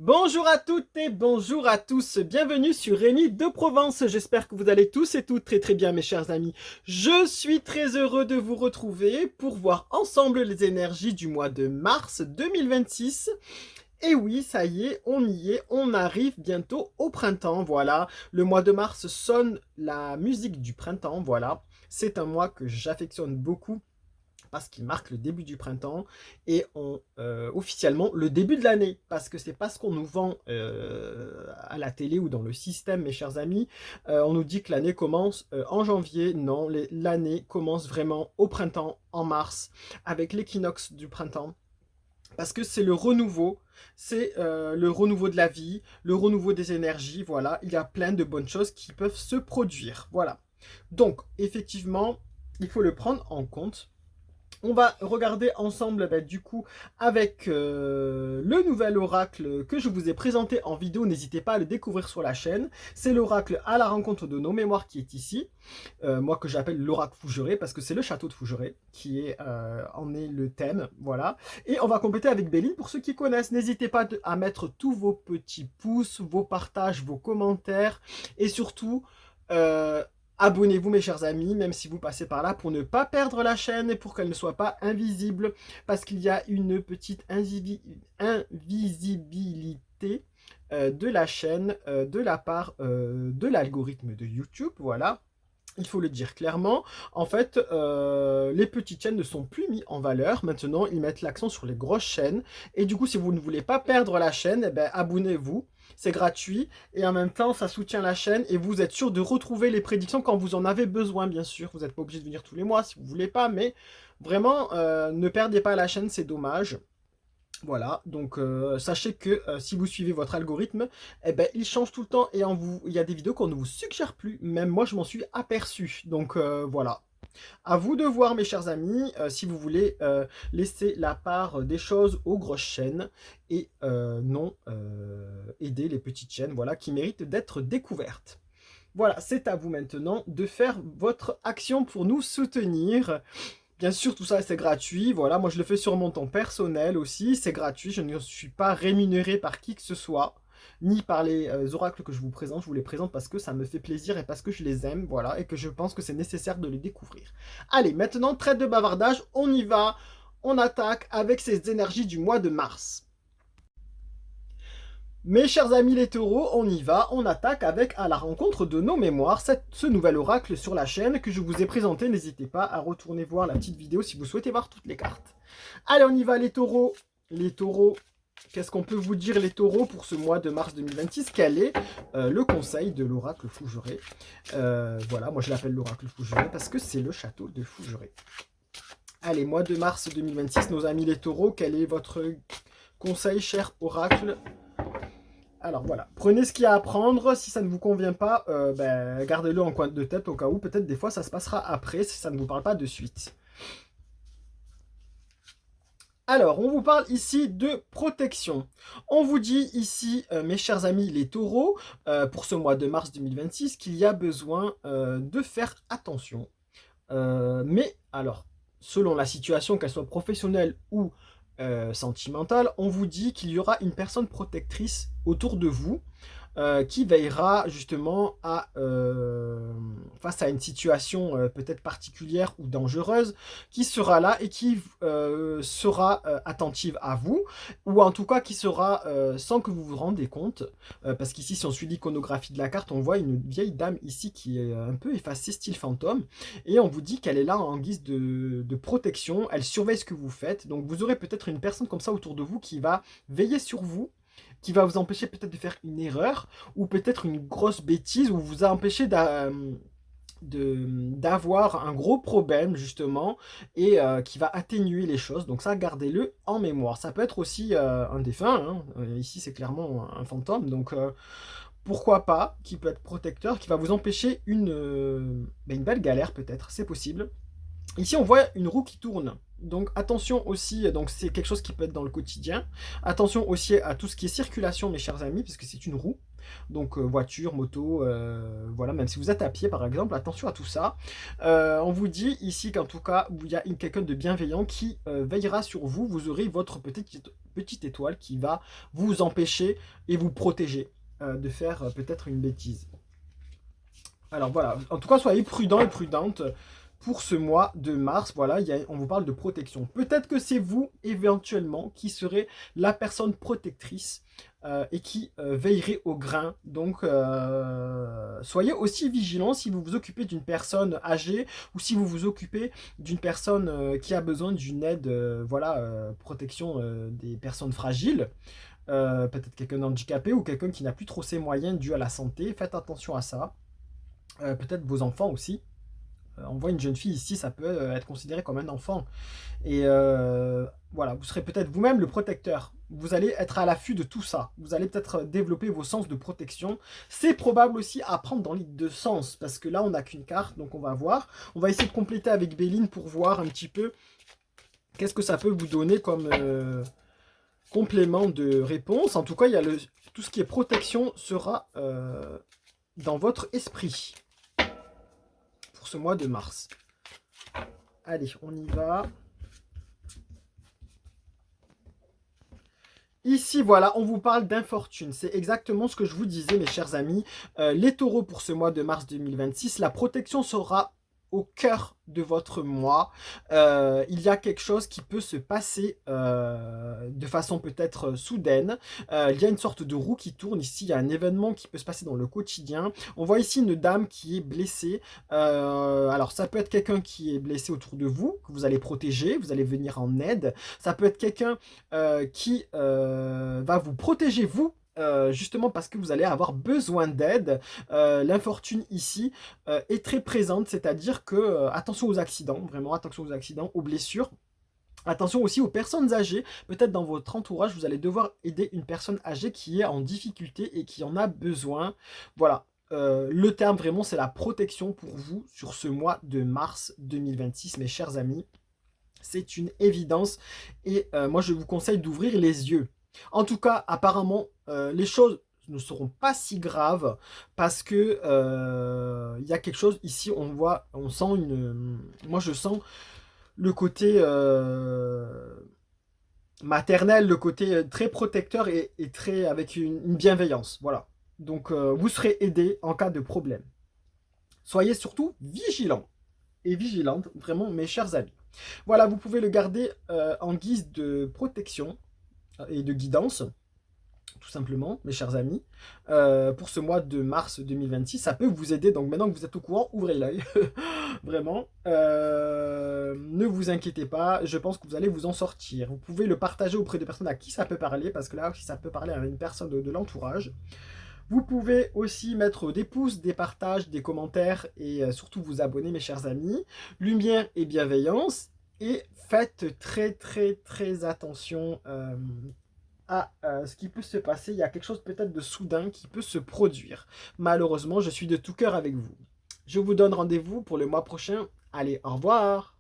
Bonjour à toutes et bonjour à tous, bienvenue sur Rémi de Provence, j'espère que vous allez tous et toutes très bien mes chers amis. Je suis très heureux de vous retrouver pour voir ensemble les énergies du mois de mars 2026. Et oui, ça y est, on arrive bientôt au printemps, voilà. Le mois de mars sonne la musique du printemps, voilà. C'est un mois que j'affectionne beaucoup parce qu'il marque le début du printemps et officiellement le début de l'année, parce que c'est pas ce qu'on nous vend à la télé ou dans le système, mes chers amis. On nous dit que l'année commence en janvier. Non, l'année commence vraiment au printemps, en mars, avec l'équinoxe du printemps. Parce que c'est le renouveau, c'est le renouveau de la vie, le renouveau des énergies, voilà. Il y a plein de bonnes choses qui peuvent se produire, voilà. Donc, effectivement, il faut le prendre en compte. On va regarder ensemble du coup avec le nouvel oracle que je vous ai présenté en vidéo. N'hésitez pas à le découvrir sur la chaîne. C'est l'oracle à la rencontre de nos mémoires qui est ici. Moi que j'appelle l'oracle Fougeray parce que c'est le château de Fougeray qui en est le thème. Voilà. Et on va compléter avec Béline pour ceux qui connaissent. N'hésitez pas à mettre tous vos petits pouces, vos partages, vos commentaires et surtout... euh, abonnez-vous mes chers amis, même si vous passez par là, pour ne pas perdre la chaîne et pour qu'elle ne soit pas invisible, parce qu'il y a une petite invisibilité de la chaîne de la part de l'algorithme de YouTube, voilà. Il faut le dire clairement. En fait, les petites chaînes ne sont plus mises en valeur. Maintenant, ils mettent l'accent sur les grosses chaînes. Et du coup, si vous ne voulez pas perdre la chaîne, eh ben, abonnez-vous. C'est gratuit. Et en même temps, ça soutient la chaîne. Et vous êtes sûr de retrouver les prédictions quand vous en avez besoin, bien sûr. Vous n'êtes pas obligé de venir tous les mois si vous ne voulez pas. Mais vraiment, ne perdez pas la chaîne, c'est dommage. Voilà, donc sachez que si vous suivez votre algorithme, eh ben, il change tout le temps et il y a des vidéos qu'on ne vous suggère plus. Même moi, je m'en suis aperçu. Donc voilà. À vous de voir, mes chers amis, si vous voulez laisser la part des choses aux grosses chaînes et non aider les petites chaînes voilà, qui méritent d'être découvertes. Voilà, c'est à vous maintenant de faire votre action pour nous soutenir. Bien sûr, tout ça, c'est gratuit. Voilà, moi, je le fais sur mon temps personnel aussi. C'est gratuit. Je ne suis pas rémunéré par qui que ce soit, ni par les oracles que je vous présente. Je vous les présente parce que ça me fait plaisir et parce que je les aime, voilà, et que je pense que c'est nécessaire de les découvrir. Allez, maintenant, trêve de bavardage. On y va. On attaque avec ces énergies du mois de mars. Mes chers amis les taureaux, on y va, on attaque avec à la rencontre de nos mémoires, ce nouvel oracle sur la chaîne que je vous ai présenté. N'hésitez pas à retourner voir la petite vidéo si vous souhaitez voir toutes les cartes. Allez, on y va les taureaux. Les taureaux, qu'est-ce qu'on peut vous dire les taureaux pour ce mois de mars 2026? Quel est le conseil de l'oracle Fougeray? Voilà, moi je l'appelle l'oracle Fougeray parce que c'est le château de Fougeray. Allez, mois de mars 2026, nos amis les taureaux, quel est votre conseil, cher oracle? Alors voilà, prenez ce qu'il y a à prendre. Si ça ne vous convient pas, gardez-le en coin de tête au cas où. Peut-être des fois ça se passera après si ça ne vous parle pas de suite. Alors, on vous parle ici de protection. On vous dit ici, mes chers amis les taureaux, pour ce mois de mars 2026, qu'il y a besoin de faire attention. Mais alors, selon la situation, qu'elle soit professionnelle ou sentimentale, on vous dit qu'il y aura une personne protectrice autour de vous qui veillera justement face à une situation peut-être particulière ou dangereuse, qui sera là et qui sera attentive à vous, ou en tout cas qui sera sans que vous vous rendez compte, parce qu'ici si on suit l'iconographie de la carte, on voit une vieille dame ici qui est un peu effacée, style fantôme, et on vous dit qu'elle est là en guise de protection, elle surveille ce que vous faites, donc vous aurez peut-être une personne comme ça autour de vous qui va veiller sur vous, qui va vous empêcher peut-être de faire une erreur ou peut-être une grosse bêtise ou vous a empêché d'avoir un gros problème justement et qui va atténuer les choses. Donc ça, gardez-le en mémoire. Ça peut être aussi un défunt, hein. Ici c'est clairement un fantôme, donc pourquoi pas, qui peut être protecteur, qui va vous empêcher une belle galère peut-être, c'est possible. Ici, on voit une roue qui tourne. Donc attention aussi, donc c'est quelque chose qui peut être dans le quotidien. Attention aussi à tout ce qui est circulation, mes chers amis, parce que c'est une roue. Donc voiture, moto, voilà, même si vous êtes à pied par exemple, attention à tout ça. On vous dit ici qu'en tout cas, il y a quelqu'un de bienveillant qui veillera sur vous. Vous aurez votre petite étoile qui va vous empêcher et vous protéger de faire peut-être une bêtise. Alors voilà, en tout cas, soyez prudents et prudentes pour ce mois de mars. Voilà, on vous parle de protection. Peut-être que c'est vous, éventuellement, qui serez la personne protectrice et qui veillerez au grain. Donc, soyez aussi vigilants si vous vous occupez d'une personne âgée ou si vous vous occupez d'une personne qui a besoin d'une aide, voilà, protection des personnes fragiles. Peut-être quelqu'un d'handicapé ou quelqu'un qui n'a plus trop ses moyens dû à la santé. Faites attention à ça. Peut-être vos enfants aussi. On voit une jeune fille ici, ça peut être considéré comme un enfant. Et voilà, vous serez peut-être vous-même le protecteur. Vous allez être à l'affût de tout ça. Vous allez peut-être développer vos sens de protection. C'est probable aussi à prendre dans l'île de sens, parce que là, on n'a qu'une carte, donc on va voir. On va essayer de compléter avec Béline pour voir un petit peu qu'est-ce que ça peut vous donner comme complément de réponse. En tout cas, il y a tout ce qui est protection sera dans votre esprit pour ce mois de mars. Allez, on y va. Ici, voilà, on vous parle d'infortune. C'est exactement ce que je vous disais, mes chers amis. Les taureaux pour ce mois de mars 2026, la protection sera au cœur de votre mois. Il y a quelque chose qui peut se passer de façon peut-être soudaine. Il y a une sorte de roue qui tourne ici. Il y a un événement qui peut se passer dans le quotidien. On voit ici une dame qui est blessée. Alors, ça peut être quelqu'un qui est blessé autour de vous, que vous allez protéger, vous allez venir en aide. Ça peut être quelqu'un qui va vous protéger, vous, justement parce que vous allez avoir besoin d'aide. L'infortune ici est très présente, c'est-à-dire que attention aux accidents, vraiment attention aux accidents, aux blessures. Attention aussi aux personnes âgées. Peut-être dans votre entourage, vous allez devoir aider une personne âgée qui est en difficulté et qui en a besoin. Voilà. Le terme vraiment, c'est la protection pour vous sur ce mois de mars 2026, mes chers amis. C'est une évidence et moi je vous conseille d'ouvrir les yeux. En tout cas, apparemment, les choses ne seront pas si graves parce que il y a quelque chose ici. On sent moi je sens le côté maternel, le côté très protecteur et très avec une bienveillance. Voilà. Donc vous serez aidé en cas de problème. Soyez surtout vigilants et vigilantes, vraiment mes chers amis. Voilà, vous pouvez le garder en guise de protection et de guidance, tout simplement, mes chers amis. Pour ce mois de mars 2026, ça peut vous aider. Donc maintenant que vous êtes au courant, ouvrez l'œil. Vraiment. Ne vous inquiétez pas, je pense que vous allez vous en sortir. Vous pouvez le partager auprès de personnes à qui ça peut parler, parce que là, si ça peut parler à une personne de l'entourage. Vous pouvez aussi mettre des pouces, des partages, des commentaires et surtout vous abonner, mes chers amis. Lumière et bienveillance. Et faites très très très attention à ce qui peut se passer. Il y a quelque chose peut-être de soudain qui peut se produire. Malheureusement, je suis de tout cœur avec vous. Je vous donne rendez-vous pour le mois prochain. Allez, au revoir!